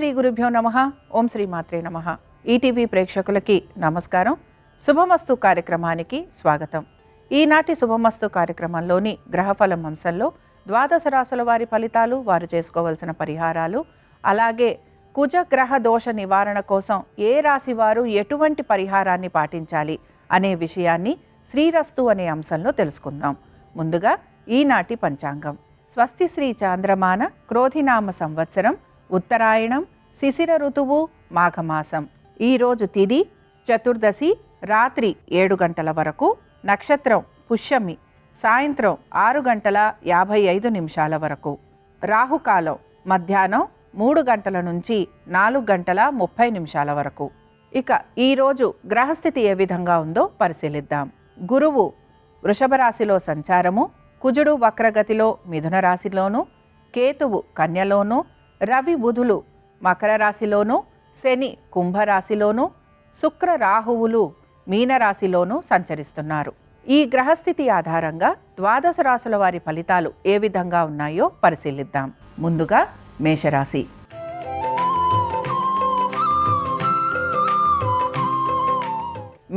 శ్రీ గురుభ్యో నమః. ఓం శ్రీ మాత్రే నమః. ఈటీవీ ప్రేక్షకులకి నమస్కారం. శుభమస్తు కార్యక్రమానికి స్వాగతం. ఈనాటి శుభమస్తు కార్యక్రమంలోని గ్రహఫలం అంశంలో ద్వాదశ రాశుల వారి ఫలితాలు, వారు చేసుకోవాల్సిన పరిహారాలు, అలాగే కుజగ్రహ దోష నివారణ కోసం ఏ రాశి వారు ఎటువంటి పరిహారాన్ని పాటించాలి అనే విషయాన్ని శ్రీరస్తు అనే అంశంలో తెలుసుకుందాం. ముందుగా ఈనాటి పంచాంగం. స్వస్తి శ్రీ చాంద్రమాన క్రోధినామ సంవత్సరం, ఉత్తరాయణం, శిశిర ఋతువు, మాఘమాసం. ఈరోజు తిథి చతుర్దశి, రాత్రి 7 గంటల వరకు, నక్షత్రం పుష్యమి, సాయంత్రం 6 గంటల 55 నిమిషాల వరకు, రాహుకాలం మధ్యాహ్నం 3 గంటల నుంచి 4 గంటల 30 నిమిషాల వరకు. ఇక ఈరోజు గ్రహస్థితి ఏ విధంగా ఉందో పరిశీలిద్దాం. గురువు వృషభ రాశిలో సంచారము, కుజుడు వక్రగతిలో మిథున రాశిలోను, కేతువు కన్యలోను, రవి బుధులు మకర రాశిలోను, శని కుంభరాశిలోను, శుక్ర రాహువులు మీనరాశిలోను సంచరిస్తున్నారు. ఈ గ్రహస్థితి ఆధారంగా ద్వాదశ రాశుల వారి ఫలితాలు ఏ విధంగా ఉన్నాయో పరిశీలిద్దాం. ముందుగా మేషరాశి.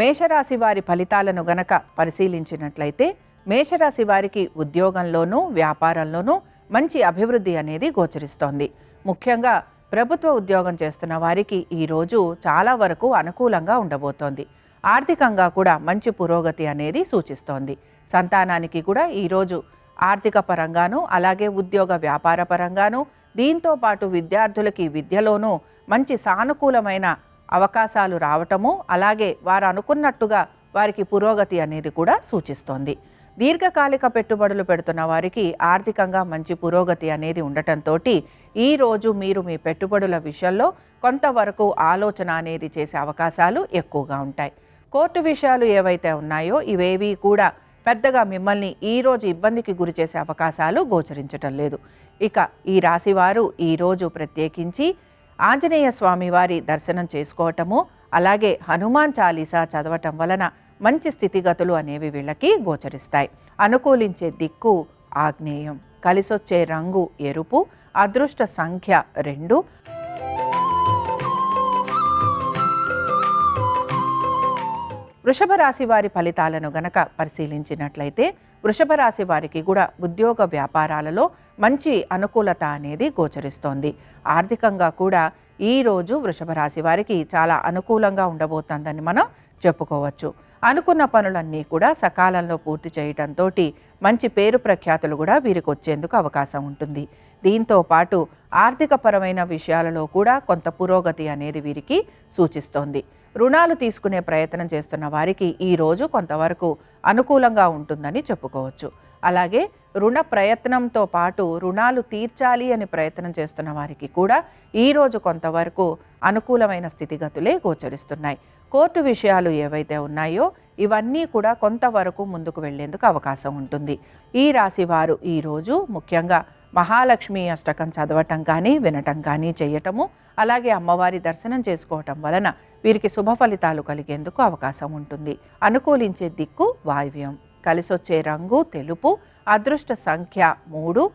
మేషరాశి వారి ఫలితాలను గనక పరిశీలించినట్లయితే మేషరాశి వారికి ఉద్యోగంలోనూ వ్యాపారంలోనూ మంచి అభివృద్ధి అనేది గోచరిస్తోంది. ముఖ్యంగా ప్రభుత్వ ఉద్యోగం చేస్తున్న వారికి ఈరోజు చాలా వరకు అనుకూలంగా ఉండబోతోంది. ఆర్థికంగా కూడా మంచి పురోగతి అనేది సూచిస్తోంది. సంతానానికి కూడా ఈరోజు ఆర్థిక పరంగాను, అలాగే ఉద్యోగ వ్యాపార పరంగాను, దీంతో పాటు విద్యార్థులకి విద్యలోనూ మంచి సానుకూలమైన అవకాశాలు రావటము, అలాగే వారు అనుకున్నట్టుగా వారికి పురోగతి అనేది కూడా సూచిస్తోంది. దీర్ఘకాలిక పెట్టుబడులు పెడుతున్న వారికి ఆర్థికంగా మంచి పురోగతి అనేది ఉండటంతో ఈరోజు మీరు మీ పెట్టుబడుల విషయంలో కొంతవరకు ఆలోచన అనేది చేసే అవకాశాలు ఎక్కువగా ఉంటాయి. కోర్టు విషయాలు ఏవైతే ఉన్నాయో ఇవేవి కూడా పెద్దగా మిమ్మల్ని ఈరోజు ఇబ్బందికి గురి చేసే అవకాశాలు గోచరించటం లేదు. ఇక ఈ రాశివారు ఈరోజు ప్రత్యేకించి ఆంజనేయ స్వామి వారి దర్శనం చేసుకోవటము, అలాగే హనుమాన్ చాలీసా చదవటం వలన మంచి స్థితిగతులు అనేవి వీళ్ళకి గోచరిస్తాయి. అనుకూలించే దిక్కు ఆగ్నేయం, కలిసొచ్చే రంగు ఎరుపు, అదృష్ట సంఖ్య 2. వృషభ రాశి వారి ఫలితాలను గనక పరిశీలించినట్లయితే వృషభ రాశి వారికి కూడా ఉద్యోగ వ్యాపారాలలో మంచి అనుకూలత అనేది గోచరిస్తోంది. ఆర్థికంగా కూడా ఈరోజు వృషభ రాశి వారికి చాలా అనుకూలంగా ఉండబోతోందని మనం చెప్పుకోవచ్చు. అనుకున్న పనులన్నీ కూడా సకాలంలో పూర్తి చేయటంతో మంచి పేరు ప్రఖ్యాతులు కూడా వీరికి వచ్చేందుకు అవకాశం ఉంటుంది. దీంతో పాటు ఆర్థిక పరమైన విషయాలలో కూడా కొంత పురోగతి అనేది వీరికి సూచిస్తోంది. రుణాలు తీసుకునే ప్రయత్నం చేస్తున్న వారికి ఈరోజు కొంతవరకు అనుకూలంగా ఉంటుందని చెప్పుకోవచ్చు. అలాగే రుణ ప్రయత్నంతో పాటు రుణాలు తీర్చాలి అని ప్రయత్నం చేస్తున్న వారికి కూడా ఈరోజు కొంతవరకు అనుకూలమైన స్థితిగతులే గోచరిస్తున్నాయి. కోర్టు విషయాలు ఏవైతే ఉన్నాయో ఇవన్నీ కూడా కొంతవరకు ముందుకు వెళ్లేందుకు అవకాశం ఉంటుంది. ఈ రాశి వారు ఈరోజు ముఖ్యంగా మహాలక్ష్మి అష్టకం చదవటం కానీ వినటం కానీ చేయటము, అలాగే అమ్మవారి దర్శనం చేసుకోవటం వలన వీరికి శుభ ఫలితాలు కలిగేందుకు అవకాశం ఉంటుంది. అనుకూలించే దిక్కు వాయువ్యం, కలిసొచ్చే రంగు తెలుపు, అదృష్ట సంఖ్య 3.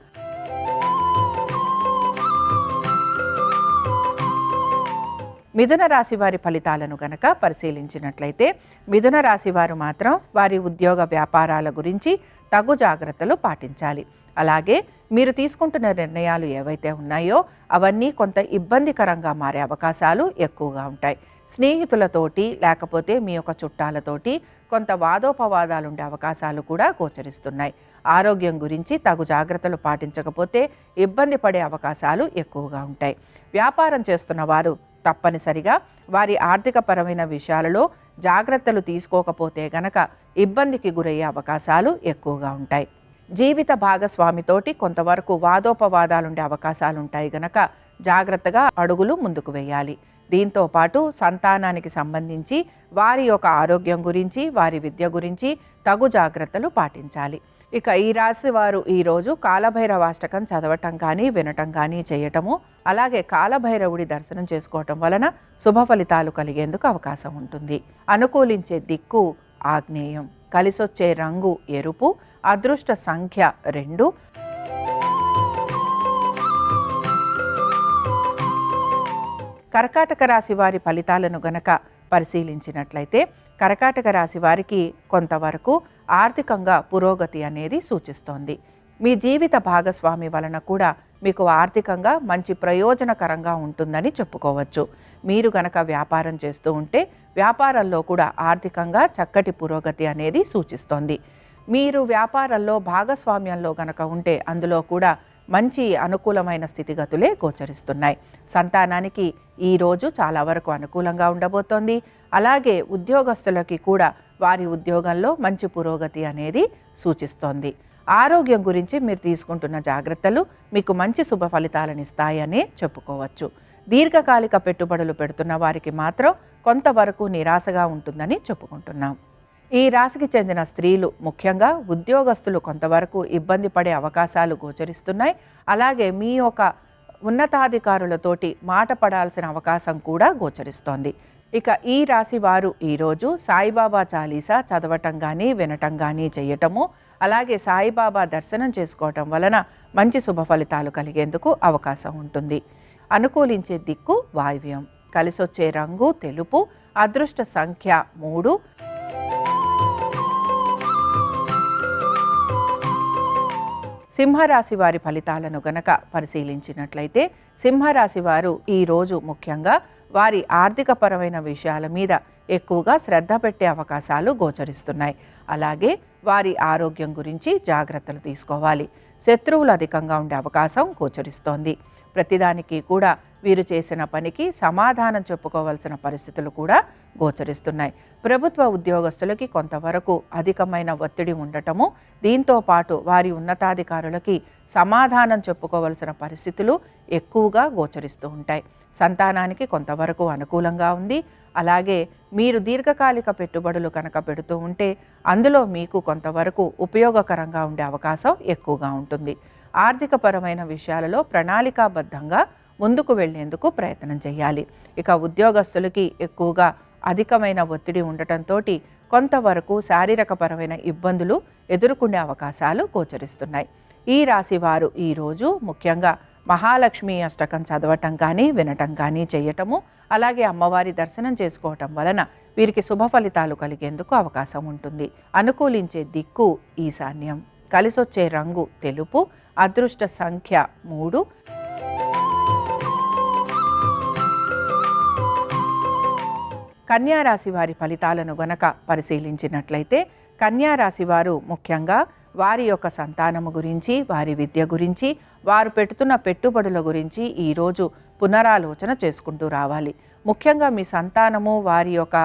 మిథున రాశి వారి ఫలితాలను గనక పరిశీలించినట్లయితే మిథున రాశి వారు మాత్రం వారి ఉద్యోగ వ్యాపారాల గురించి తగు జాగ్రత్తలు పాటించాలి. అలాగే మీరు తీసుకుంటున్న నిర్ణయాలు ఏవైతే ఉన్నాయో అవన్నీ కొంత ఇబ్బందికరంగా మారే అవకాశాలు ఎక్కువగా ఉంటాయి. స్నేహితులతోటి లేకపోతే మీ యొక్క చుట్టాలతోటి కొంత వాదోపవాదాలు ఉండే అవకాశాలు కూడా గోచరిస్తున్నాయి. ఆరోగ్యం గురించి తగు జాగ్రత్తలు పాటించకపోతే ఇబ్బంది పడే అవకాశాలు ఎక్కువగా ఉంటాయి. వ్యాపారం చేస్తున్న వారు తప్పనిసరిగా వారి ఆర్థిక పరమైన విషయాలలో జాగ్రత్తలు తీసుకోకపోతే గనక ఇబ్బందికి గురయ్యే అవకాశాలు ఎక్కువగా ఉంటాయి. జీవిత భాగస్వామితోటి కొంతవరకు వాదోపవాదాలు ఉండే అవకాశాలు ఉంటాయి గనక జాగ్రత్తగా అడుగులు ముందుకు వేయాలి. దీంతో పాటు సంతానానికి సంబంధించి వారి యొక్క ఆరోగ్యం గురించి, వారి విద్య గురించి తగు జాగ్రత్తలు పాటించాలి. ఇక ఈ రాశి వారు ఈరోజు కాలభైరవాష్టకం చదవటం కానీ వినటం కానీ చేయటము, అలాగే కాలభైరవుడి దర్శనం చేసుకోవటం వలన శుభ ఫలితాలు కలిగేందుకు అవకాశం ఉంటుంది. అనుకూలించే దిక్కు ఆగ్నేయం, కలిసొచ్చే రంగు ఎరుపు, అదృష్ట సంఖ్య 2. కర్కాటక రాశి వారి ఫలితాలను గనక పరిశీలించినట్లయితే కర్కాటక రాశి వారికి కొంతవరకు ఆర్థికంగా పురోగతి అనేది సూచిస్తోంది. మీ జీవిత భాగస్వామి వలన కూడా మీకు ఆర్థికంగా మంచి ప్రయోజనకరంగా ఉంటుందని చెప్పుకోవచ్చు. మీరు గనక వ్యాపారం చేస్తూ ఉంటే వ్యాపారంలో కూడా ఆర్థికంగా చక్కటి పురోగతి అనేది సూచిస్తోంది. మీరు వ్యాపారంలో భాగస్వామ్యంలో గనక ఉంటే అందులో కూడా మంచి అనుకూలమైన స్థితిగతులే గోచరిస్తున్నాయి. సంతానానికి ఈరోజు చాలా వరకు అనుకూలంగా ఉండబోతోంది. అలాగే ఉద్యోగస్తులకి కూడా వారి ఉద్యోగంలో మంచి పురోగతి అనేది సూచిస్తోంది. ఆరోగ్యం గురించి మీరు తీసుకుంటున్న జాగ్రత్తలు మీకు మంచి శుభ ఫలితాలను ఇస్తాయనే చెప్పుకోవచ్చు. దీర్ఘకాలిక పెట్టుబడులు పెడుతున్న వారికి మాత్రం కొంతవరకు నిరాశగా ఉంటుందని చెప్పుకుంటున్నాం. ఈ రాశికి చెందిన స్త్రీలు ముఖ్యంగా ఉద్యోగస్తులు కొంతవరకు ఇబ్బంది పడే అవకాశాలు గోచరిస్తున్నాయి. అలాగే మీ యొక్క ఉన్నతాధికారులతోటి మాట పడాల్సిన అవకాశం కూడా గోచరిస్తోంది. ఇక ఈ రాశి వారు ఈరోజు సాయిబాబా చాలీసా చదవటం కానీ వినటం కానీ చేయటము, అలాగే సాయిబాబా దర్శనం చేసుకోవటం వలన మంచి శుభ ఫలితాలు కలిగేందుకు అవకాశం ఉంటుంది. అనుకూలించే దిక్కు వాయువ్యం, కలిసొచ్చే రంగు తెలుపు, అదృష్ట సంఖ్య 3. సింహరాశి వారి ఫలితాలను గనక పరిశీలించినట్లయితే సింహరాశి వారు ఈరోజు ముఖ్యంగా వారి ఆర్థికపరమైన విషయాల మీద ఎక్కువగా శ్రద్ధ పెట్టే అవకాశాలు గోచరిస్తున్నాయి. అలాగే వారి ఆరోగ్యం గురించి జాగ్రత్తలు తీసుకోవాలి. శత్రువులు అధికంగా ఉండే అవకాశం గోచరిస్తోంది. ప్రతిదానికి కూడా వీరు చేసిన పనికి సమాధానం చెప్పుకోవాల్సిన పరిస్థితులు కూడా గోచరిస్తున్నాయి. ప్రభుత్వ ఉద్యోగస్తులకి కొంతవరకు అధికమైన ఒత్తిడి ఉండటము, దీంతో పాటు వారి ఉన్నతాధికారులకి సమాధానం చెప్పుకోవాల్సిన పరిస్థితులు ఎక్కువగా గోచరిస్తూ ఉంటాయి. సంతానానికి కొంతవరకు అనుకూలంగా ఉంది. అలాగే మీరు దీర్ఘకాలిక పెట్టుబడులు కనుక పెడుతూ ఉంటే అందులో మీకు కొంతవరకు ఉపయోగకరంగా ఉండే అవకాశం ఎక్కువగా ఉంటుంది. ఆర్థికపరమైన విషయాలలో ప్రణాళికాబద్ధంగా ముందుకు వెళ్లేందుకు ప్రయత్నం చేయాలి. ఇక ఉద్యోగస్తులకి ఎక్కువగా అధికమైన ఒత్తిడి ఉండటంతో కొంతవరకు శారీరకపరమైన ఇబ్బందులు ఎదుర్కొనే అవకాశాలు గోచరిస్తున్నాయి. ఈ రాశి వారు ఈరోజు ముఖ్యంగా మహాలక్ష్మి అష్టకం చదవటం కానీ వినటం కానీ చేయటము, అలాగే అమ్మవారి దర్శనం చేసుకోవటం వలన వీరికి శుభ ఫలితాలు కలిగేందుకు అవకాశం ఉంటుంది. అనుకూలించే దిక్కు ఈశాన్యం, కలిసొచ్చే రంగు తెలుపు, అదృష్ట సంఖ్య 3. కన్యారాశి వారి ఫలితాలను గనక పరిశీలించినట్లయితే కన్యారాశి వారు ముఖ్యంగా వారి యొక్క సంతానము గురించి, వారి విద్య గురించి, వారు పెడుతున్న పెట్టుబడుల గురించి ఈరోజు పునరాలోచన చేసుకుంటూ రావాలి. ముఖ్యంగా మీ సంతానము వారి యొక్క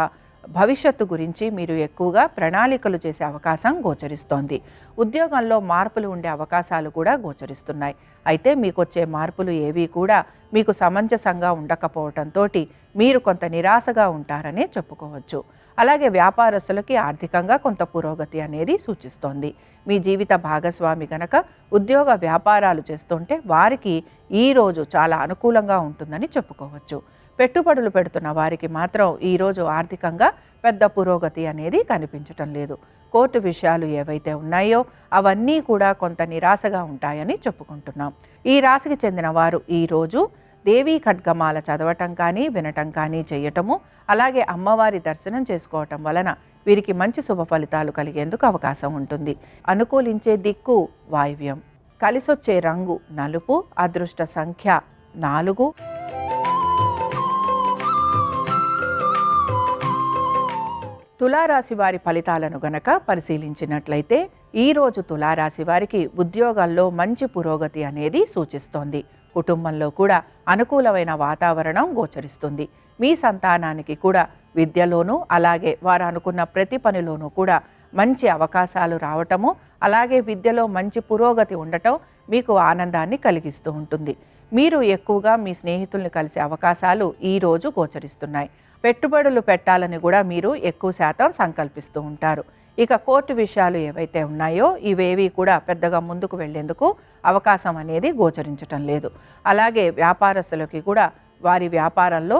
భవిష్యత్తు గురించి మీరు ఎక్కువగా ప్రణాళికలు చేసే అవకాశం గోచరిస్తోంది. ఉద్యోగంలో మార్పులు ఉండే అవకాశాలు కూడా గోచరిస్తున్నాయి. అయితే మీకు వచ్చే మార్పులు ఏవి కూడా మీకు సమంజసంగా ఉండకపోవడంతో మీరు కొంత నిరాశగా ఉంటారనే చెప్పుకోవచ్చు. అలాగే వ్యాపారస్తులకి ఆర్థికంగా కొంత పురోగతి అనేది సూచిస్తోంది. మీ జీవిత భాగస్వామి కనుక ఉద్యోగ వ్యాపారాలు చేస్తుంటే వారికి ఈరోజు చాలా అనుకూలంగా ఉంటుందని చెప్పుకోవచ్చు. పెట్టుబడులు పెడుతున్న వారికి మాత్రం ఈరోజు ఆర్థికంగా పెద్ద పురోగతి అనేది కనిపించటం లేదు. కోర్టు విషయాలు ఏవైతే ఉన్నాయో అవన్నీ కూడా కొంత నిరాశగా ఉంటాయని చెప్పుకుంటున్నాం. ఈ రాశికి చెందిన వారు ఈరోజు దేవీ ఖడ్గమాల చదవటం కానీ వినటం కానీ చేయటము, అలాగే అమ్మవారి దర్శనం చేసుకోవటం వలన వీరికి మంచి శుభ ఫలితాలు కలిగేందుకు అవకాశం ఉంటుంది. అనుకూలించే దిక్కు వాయువ్యం, కలిసొచ్చే రంగు నలుపు, అదృష్ట సంఖ్య 4. తులారాశి వారి ఫలితాలను గనక పరిశీలించినట్లయితే ఈరోజు తులారాశి వారికి ఉద్యోగాల్లో మంచి పురోగతి అనేది సూచిస్తోంది. కుటుంబంలో కూడా అనుకూలమైన వాతావరణం గోచరిస్తుంది. మీ సంతానానికి కూడా విద్యలోనూ అలాగే వారు అనుకున్న ప్రతి పనిలోనూ కూడా మంచి అవకాశాలు రావటము, అలాగే విద్యలో మంచి పురోగతి ఉండటం మీకు ఆనందాన్ని కలిగిస్తూ ఉంటుంది. మీరు ఎక్కువగా మీ స్నేహితుల్ని కలిసే అవకాశాలు ఈరోజు గోచరిస్తున్నాయి. పెట్టుబడులు పెట్టాలని కూడా మీరు ఎక్కువ శాతం సంకల్పిస్తూ ఉంటారు. ఇక కోర్టు విషయాలు ఏవైతే ఉన్నాయో ఇవేవి కూడా పెద్దగా ముందుకు వెళ్లేందుకు అవకాశం అనేది గోచరించటం లేదు. అలాగే వ్యాపారస్తులకి కూడా వారి వ్యాపారంలో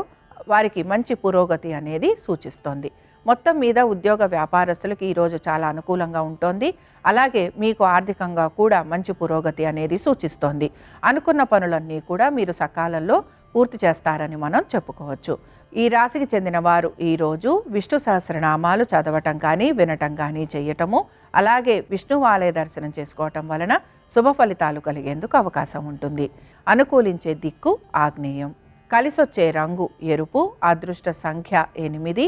వారికి మంచి పురోగతి అనేది సూచిస్తోంది. మొత్తం మీద ఉద్యోగ వ్యాపారస్తులకి ఈరోజు చాలా అనుకూలంగా ఉంటుంది. అలాగే మీకు ఆర్థికంగా కూడా మంచి పురోగతి అనేది సూచిస్తోంది. అనుకున్న పనులన్నీ కూడా మీరు సకాలంలో పూర్తి చేస్తారని మనం చెప్పుకోవచ్చు. ఈ రాశికి చెందిన వారు ఈరోజు విష్ణు సహస్రనామాలు చదవటం కానీ వినటం కానీ చేయటము, అలాగే విష్ణువు ఆలయ దర్శనం చేసుకోవటం వలన శుభ ఫలితాలు కలిగేందుకు అవకాశం ఉంటుంది. అనుకూలించే దిక్కు ఆగ్నేయం. కలిసొచ్చే రంగు ఎరుపు. అదృష్ట సంఖ్య 8.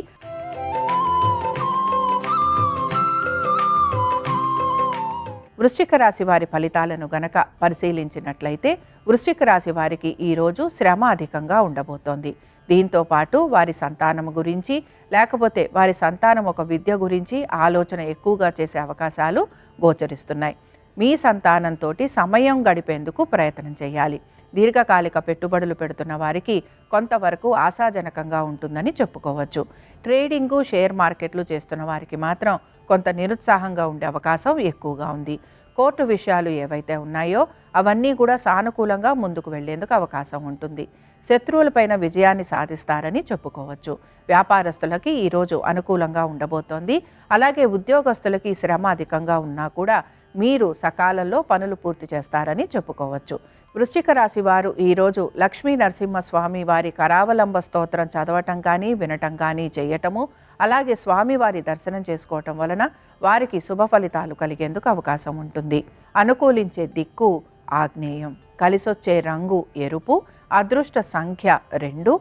వృశ్చిక రాశి వారి ఫలితాలను గనక పరిశీలించినట్లయితే వృశ్చిక రాశి వారికి ఈరోజు శ్రమ అధికంగా ఉండబోతోంది. దీంతో పాటు వారి సంతానం గురించి, లేకపోతే వారి సంతానం ఒక విద్య గురించి ఆలోచన ఎక్కువగా చేసే అవకాశాలు గోచరిస్తున్నాయి. మీ సంతానంతో సమయం గడిపేందుకు ప్రయత్నం చేయాలి. దీర్ఘకాలిక పెట్టుబడులు పెడుతున్న వారికి కొంతవరకు ఆశాజనకంగా ఉంటుందని చెప్పుకోవచ్చు. ట్రేడింగు, షేర్ మార్కెట్లు చేస్తున్న వారికి మాత్రం కొంత నిరుత్సాహంగా ఉండే అవకాశం ఎక్కువగా ఉంది. కోర్టు విషయాలు ఏవైతే ఉన్నాయో అవన్నీ కూడా సానుకూలంగా ముందుకు వెళ్లేందుకు అవకాశం ఉంటుంది. శత్రువులపైన విజయాన్ని సాధిస్తారని చెప్పుకోవచ్చు. వ్యాపారస్తులకి ఈరోజు అనుకూలంగా ఉండబోతోంది. అలాగే ఉద్యోగస్తులకి శ్రమ అధికంగా ఉన్నా కూడా మీరు సకాలంలో పనులు పూర్తి చేస్తారని చెప్పుకోవచ్చు. వృశ్చిక రాశి వారు ఈరోజు లక్ష్మీ నరసింహస్వామి వారి కరావలంబ స్తోత్రం చదవటం కానీ వినటం కానీ చేయటము, అలాగే స్వామివారి దర్శనం చేసుకోవటం వలన వారికి శుభ ఫలితాలు కలిగేందుకు అవకాశం ఉంటుంది. అనుకూలించే దిక్కు ఆగ్నేయం. కలిసొచ్చే రంగు ఎరుపు. అదృష్ట సంఖ్య 2.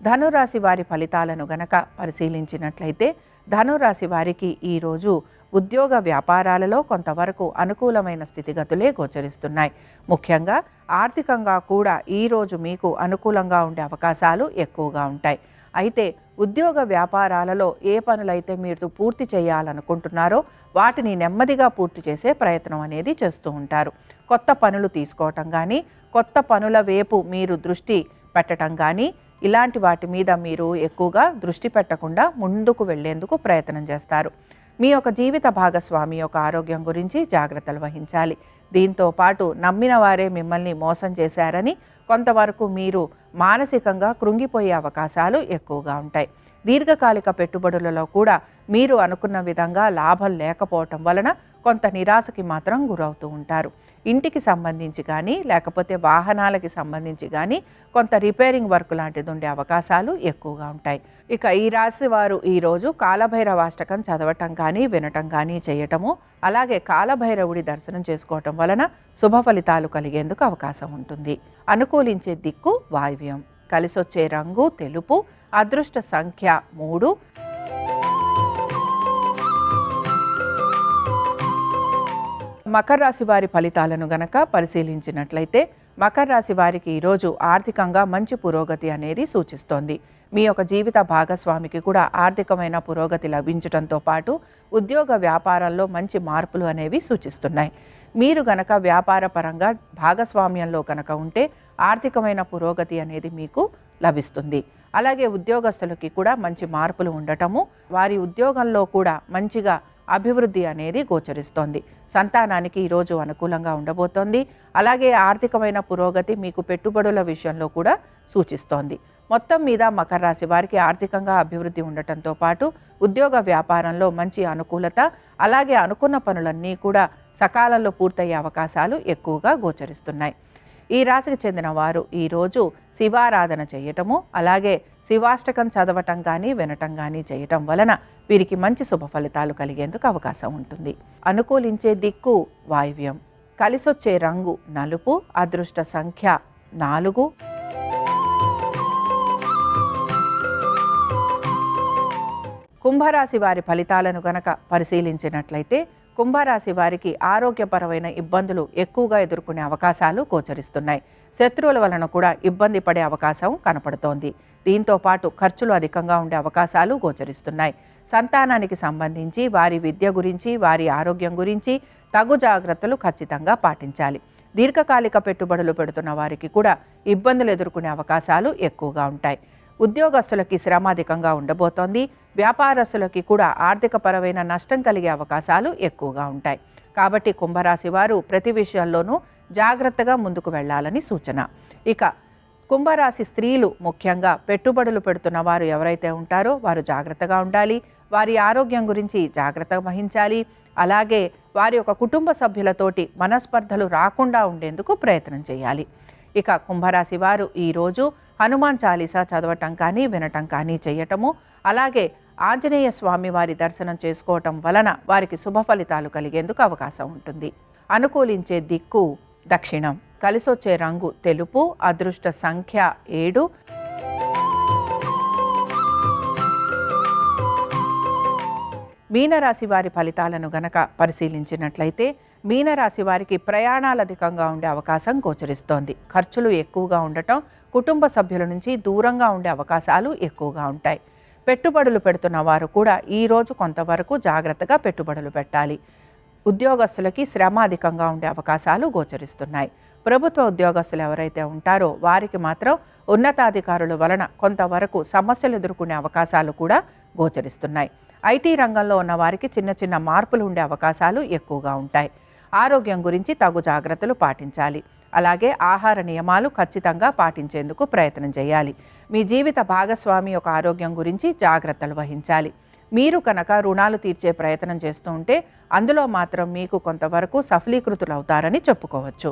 ధనురాశి వారి ఫలితాలను గనక పరిశీలించినట్లయితే ధనురాశి వారికి ఈరోజు ఉద్యోగ వ్యాపారాలలో కొంతవరకు అనుకూలమైన స్థితిగతులే గోచరిస్తున్నాయి. ముఖ్యంగా ఆర్థికంగా కూడా ఈరోజు మీకు అనుకూలంగా ఉండే అవకాశాలు ఎక్కువగా ఉంటాయి. అయితే ఉద్యోగ వ్యాపారాలలో ఏ పనులైతే మీరు పూర్తి చేయాలనుకుంటున్నారో వాటిని నెమ్మదిగా పూర్తి చేసే ప్రయత్నం అనేది చేస్తూ ఉంటారు. కొత్త పనులు తీసుకోవటం కానీ, కొత్త పనుల వైపు మీరు దృష్టి పెట్టడం కానీ, ఇలాంటి వాటి మీద మీరు ఎక్కువగా దృష్టి పెట్టకుండా ముందుకు వెళ్లేందుకు ప్రయత్నం చేస్తారు. మీ యొక్క జీవిత భాగస్వామి యొక్క ఆరోగ్యం గురించి జాగ్రత్తలు వహించాలి. దీంతో పాటు నమ్మిన వారే మిమ్మల్ని మోసం చేశారని కొంతవరకు మీరు మానసికంగా కృంగిపోయే అవకాశాలు ఎక్కువగా ఉంటాయి. దీర్ఘకాలిక పెట్టుబడులలో కూడా మీరు అనుకున్న విధంగా లాభం లేకపోవటం వలన కొంత నిరాశకి మాత్రం గురవుతూ ఉంటారు. ఇంటికి సంబంధించి కానీ, లేకపోతే వాహనాలకి సంబంధించి కానీ కొంత రిపేరింగ్ వర్క్ లాంటిది ఉండే అవకాశాలు ఎక్కువగా ఉంటాయి. ఇక ఈ రాశి వారు ఈరోజు కాలభైరవాష్టకం చదవటం కానీ వినటం కానీ చేయటము, అలాగే కాలభైరవుడి దర్శనం చేసుకోవటం వలన శుభ ఫలితాలు కలిగేందుకు అవకాశం ఉంటుంది. అనుకూలించే దిక్కు వాయువ్యం. కలిసొచ్చే రంగు తెలుపు. అదృష్ట సంఖ్య 3. మకర రాశి వారి ఫలితాలను గనక పరిశీలించినట్లయితే మకర రాశి వారికి ఈరోజు ఆర్థికంగా మంచి పురోగతి అనేది సూచిస్తోంది. మీ యొక్క జీవిత భాగస్వామికి కూడా ఆర్థికమైన పురోగతి లభించడంతో పాటు ఉద్యోగ వ్యాపారాల్లో మంచి మార్పులు అనేవి సూచిస్తున్నాయి. మీరు గనక వ్యాపార పరంగా భాగస్వామ్యంలో కనుక ఉంటే ఆర్థికమైన పురోగతి అనేది మీకు లభిస్తుంది. అలాగే ఉద్యోగస్తులకి కూడా మంచి మార్పులు ఉండటము, వారి ఉద్యోగంలో కూడా మంచిగా అభివృద్ధి అనేది గోచరిస్తోంది. సంతానానికి ఈరోజు అనుకూలంగా ఉండబోతోంది. అలాగే ఆర్థికమైన పురోగతి మీకు పెట్టుబడుల విషయంలో కూడా సూచిస్తోంది. మొత్తం మీద మకర రాశి వారికి ఆర్థికంగా అభివృద్ధి ఉండటంతో పాటు ఉద్యోగ వ్యాపారంలో మంచి అనుకూలత, అలాగే అనుకున్న పనులన్నీ కూడా సకాలంలో పూర్తయ్యే అవకాశాలు ఎక్కువగా గోచరిస్తున్నాయి. ఈ రాశికి చెందిన వారు ఈరోజు శివారాధన చేయటము, అలాగే శివాష్టకం చదవటం కానీ వినటం కానీ చేయటం వలన వీరికి మంచి శుభ ఫలితాలు కలిగేందుకు అవకాశం ఉంటుంది. అనుకూలించే దిక్కు వాయువ్యం. కలిసొచ్చే రంగు నలుపు. అదృష్ట సంఖ్య 4. కుంభరాశి వారి ఫలితాలను గనక పరిశీలించినట్లయితే కుంభరాశి వారికి ఆరోగ్యపరమైన ఇబ్బందులు ఎక్కువగా ఎదుర్కొనే అవకాశాలు గోచరిస్తున్నాయి. శత్రువుల వలన కూడా ఇబ్బంది పడే అవకాశం కనపడుతోంది. దీంతో పాటు ఖర్చులు అధికంగా ఉండే అవకాశాలు గోచరిస్తున్నాయి. సంతానానికి సంబంధించి వారి విద్య గురించి, వారి ఆరోగ్యం గురించి తగు జాగ్రత్తలు ఖచ్చితంగా పాటించాలి. దీర్ఘకాలిక పెట్టుబడులు పెడుతున్న వారికి కూడా ఇబ్బందులు ఎదుర్కొనే అవకాశాలు ఎక్కువగా ఉంటాయి. ఉద్యోగస్తులకి శ్రమ అధికంగా ఉండబోతోంది. వ్యాపారస్తులకి కూడా ఆర్థికపరమైన నష్టం కలిగే అవకాశాలు ఎక్కువగా ఉంటాయి. కాబట్టి కుంభరాశి వారు ప్రతి విషయంలోనూ జాగ్రత్తగా ముందుకు వెళ్ళాలని సూచన. ఇక కుంభరాశి స్త్రీలు ముఖ్యంగా పెట్టుబడులు పెడుతున్న వారు ఎవరైతే ఉంటారో వారు జాగ్రత్తగా ఉండాలి. వారి ఆరోగ్యం గురించి జాగ్రత్త వహించాలి. అలాగే వారి యొక్క కుటుంబ సభ్యులతోటి మనస్పర్ధలు రాకుండా ఉండేందుకు ప్రయత్నం చేయాలి. ఇక కుంభరాశి వారు ఈరోజు హనుమాన్ చాలీసా చదవటం కానీ వినటం కానీ చేయటము, అలాగే ఆంజనేయ స్వామి వారి దర్శనం చేసుకోవటం వలన వారికి శుభ ఫలితాలు కలిగేందుకు అవకాశం ఉంటుంది. అనుకూలించే దిక్కు దక్షిణం. కలిసొచ్చే రంగు తెలుపు. అదృష్ట సంఖ్య 7. మీనరాశి వారి ఫలితాలను గనక పరిశీలించినట్లయితే మీనరాశి వారికి ప్రయాణాలు అధికంగా ఉండే అవకాశం గోచరిస్తోంది. ఖర్చులు ఎక్కువగా ఉండటం, కుటుంబ సభ్యుల నుంచి దూరంగా ఉండే అవకాశాలు ఎక్కువగా ఉంటాయి. పెట్టుబడులు పెడుతున్న వారు కూడా ఈరోజు కొంతవరకు జాగ్రత్తగా పెట్టుబడులు పెట్టాలి. ఉద్యోగస్తులకి శ్రమ అధికంగా ఉండే అవకాశాలు గోచరిస్తున్నాయి. ప్రభుత్వ ఉద్యోగస్తులు ఎవరైతే ఉంటారో వారికి మాత్రం ఉన్నతాధికారుల వలన కొంతవరకు సమస్యలు ఎదుర్కొనే అవకాశాలు కూడా గోచరిస్తున్నాయి. ఐటీ రంగంలో ఉన్న వారికి చిన్న చిన్న మార్పులు ఉండే అవకాశాలు ఎక్కువగా ఉంటాయి. ఆరోగ్యం గురించి తగు జాగ్రత్తలు పాటించాలి. అలాగే ఆహార నియమాలు ఖచ్చితంగా పాటించేందుకు ప్రయత్నం చేయాలి. మీ జీవిత భాగస్వామి యొక్క ఆరోగ్యం గురించి జాగ్రత్తలు వహించాలి. మీరు కనుక రుణాలు తీర్చే ప్రయత్నం చేస్తూ ఉంటే అందులో మాత్రం మీకు కొంతవరకు సఫలీకృతులు అవుతారని చెప్పుకోవచ్చు.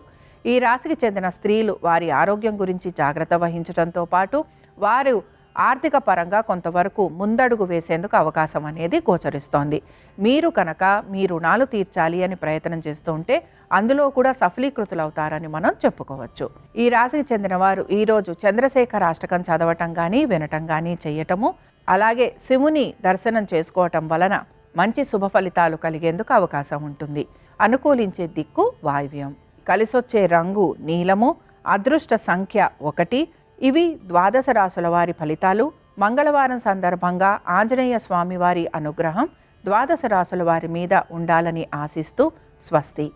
ఈ రాశికి చెందిన స్త్రీలు వారి ఆరోగ్యం గురించి జాగ్రత్త వహించడంతో పాటు వారు ఆర్థిక పరంగా కొంతవరకు ముందడుగు వేసేందుకు అవకాశం అనేది గోచరిస్తోంది. మీరు కనుక మీ రుణాలు తీర్చాలి అని ప్రయత్నం చేస్తూ ఉంటే అందులో కూడా సఫలీకృతులు అవుతారని మనం చెప్పుకోవచ్చు. ఈ రాశికి చెందిన వారు ఈరోజు చంద్రశేఖర అష్టకం చదవటం కానీ వినటం కానీ చేయటము, అలాగే శివుని దర్శనం చేసుకోవటం వలన మంచి శుభ ఫలితాలు కలిగేందుకు అవకాశం ఉంటుంది. అనుకూలించే దిక్కు వాయువ్యం. కలిసొచ్చే రంగు నీలము. అదృష్ట సంఖ్య 1. ఇవి ద్వాదశ రాశుల వారి ఫలితాలు. మంగళవారం సందర్భంగా ఆంజనేయ స్వామి వారి అనుగ్రహం ద్వాదశ రాశుల వారి మీద ఉండాలని ఆశిస్తూ స్వస్తి.